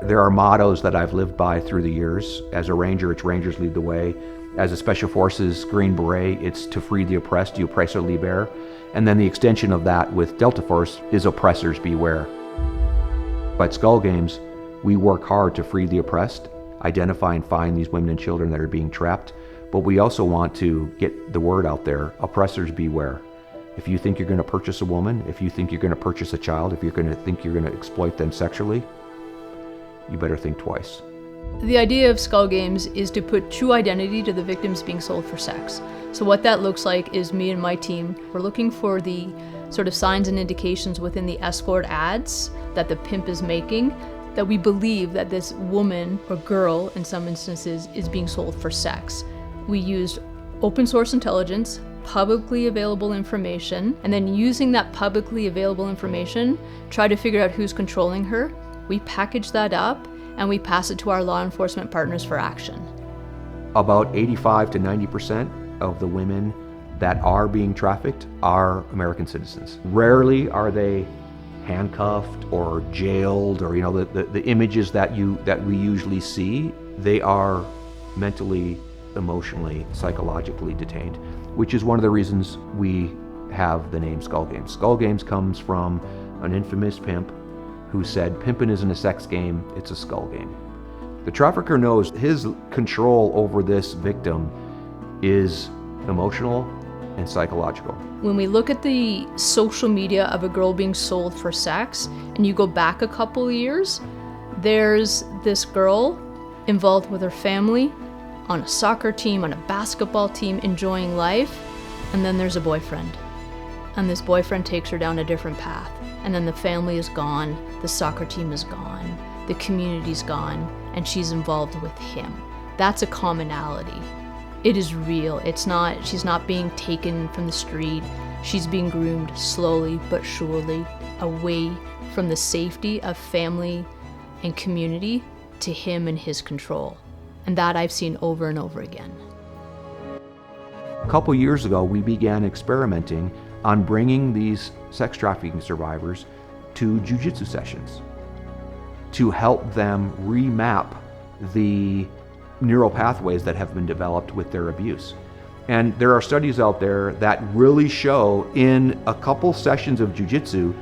There are mottos that I've lived by through the years. As a Ranger, it's Rangers lead the way. As a Special Forces Green Beret, it's to free the oppressed, the oppressor libere. And then the extension of that with Delta Force is oppressors beware. At Skull Games, we work hard to free the oppressed, identify and find these women and children that are being trapped, but we also want to get the word out there, oppressors beware. If you think you're going to purchase a woman, if you think you're going to purchase a child, if you're going to think you're going to exploit them sexually, you better think twice. The idea of Skull Games is to put true identity to the victims being sold for sex. So what that looks like is me and my team, we're looking for the sort of signs and indications within the escort ads that the pimp is making that we believe that this woman or girl, in some instances, is being sold for sex. We used open source intelligence, publicly available information, and then using that publicly available information, try to figure out who's controlling her. We package that up and we pass it to our law enforcement partners for action. About 85 to 90% of the women that are being trafficked are American citizens. Rarely are they handcuffed or jailed, or the images that we usually see. They are mentally, emotionally, psychologically detained, which is one of the reasons we have the name Skull Games. Skull Games comes from an infamous pimp who said, "Pimpin' isn't a sex game, it's a skull game." The trafficker knows his control over this victim is emotional and psychological. When we look at the social media of a girl being sold for sex, and you go back a couple years, there's this girl involved with her family, on a soccer team, on a basketball team, enjoying life, and then there's a boyfriend. And this boyfriend takes her down a different path. And then the family is gone, the soccer team is gone, the community's gone, and she's involved with him. That's a commonality. It is real. She's not being taken from the street. She's being groomed slowly but surely away from the safety of family and community to him and his control. And that I've seen over and over again. A couple years ago, we began experimenting on bringing these sex trafficking survivors to jiu-jitsu sessions to help them remap the neural pathways that have been developed with their abuse. And there are studies out there that really show in a couple sessions of jiu-jitsu,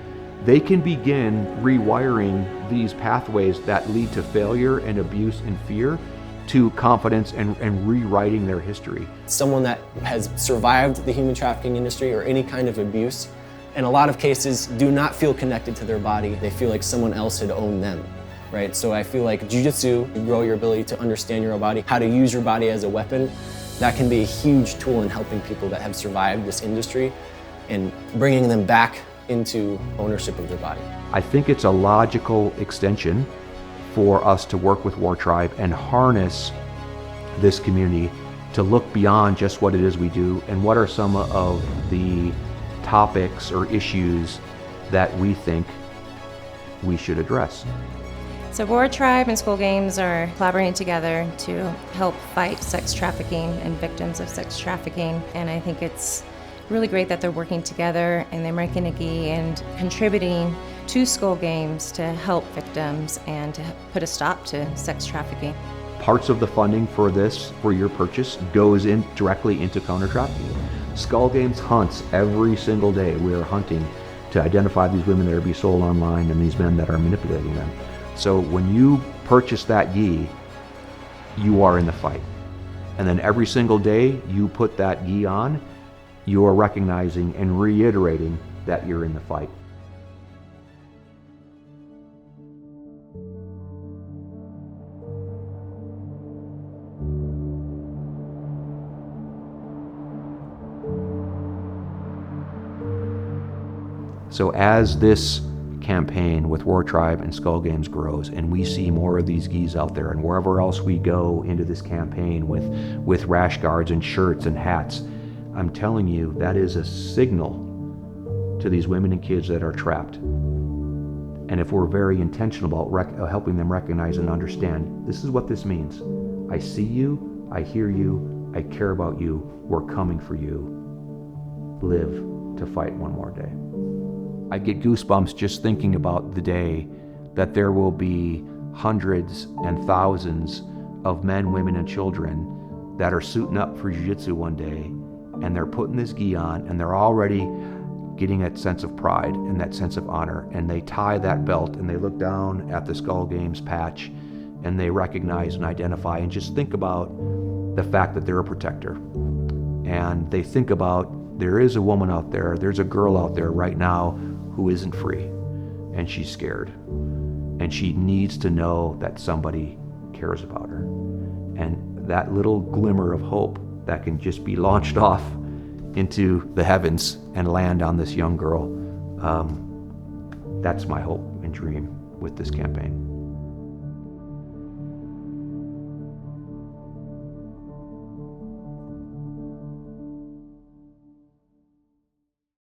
they can begin rewiring these pathways that lead to failure and abuse and fear to confidence and rewriting their history. Someone that has survived the human trafficking industry or any kind of abuse, in a lot of cases, do not feel connected to their body. They feel like someone else had owned them, right? So I feel like jiu-jitsu, you grow your ability to understand your own body, how to use your body as a weapon. That can be a huge tool in helping people that have survived this industry and bringing them back into ownership of their body. I think it's a logical extension for us to work with War Tribe and harness this community to look beyond just what it is we do and what are some of the topics or issues that we think we should address. So War Tribe and Skull Games are collaborating together to help fight sex trafficking and victims of sex trafficking, and I think it's really great that they're working together and they're making a gi and contributing to Skull Games to help victims and to put a stop to sex trafficking. Parts of the funding for this, for your purchase, goes in directly into counter trafficking. Skull Games hunts every single day. We are hunting to identify these women that are being sold online and these men that are manipulating them. So when you purchase that gi, you are in the fight. And then every single day you put that gi on, you are recognizing and reiterating that you're in the fight. So as this campaign with War Tribe and Skull Games grows and we see more of these gis out there and wherever else we go into this campaign with rash guards and shirts and hats, I'm telling you, that is a signal to these women and kids that are trapped. And if we're very intentional about helping them recognize and understand, this is what this means. I see you, I hear you, I care about you, we're coming for you. Live to fight one more day. I get goosebumps just thinking about the day that there will be hundreds and thousands of men, women, and children that are suiting up for jiu-jitsu one day, and they're putting this gi on, and they're already getting that sense of pride and that sense of honor, and they tie that belt and they look down at the Skull Games patch and they recognize and identify and just think about the fact that they're a protector. And they think about, there is a woman out there, there's a girl out there right now who isn't free, and she's scared, and she needs to know that somebody cares about her. And that little glimmer of hope that can just be launched off into the heavens and land on this young girl, that's my hope and dream with this campaign.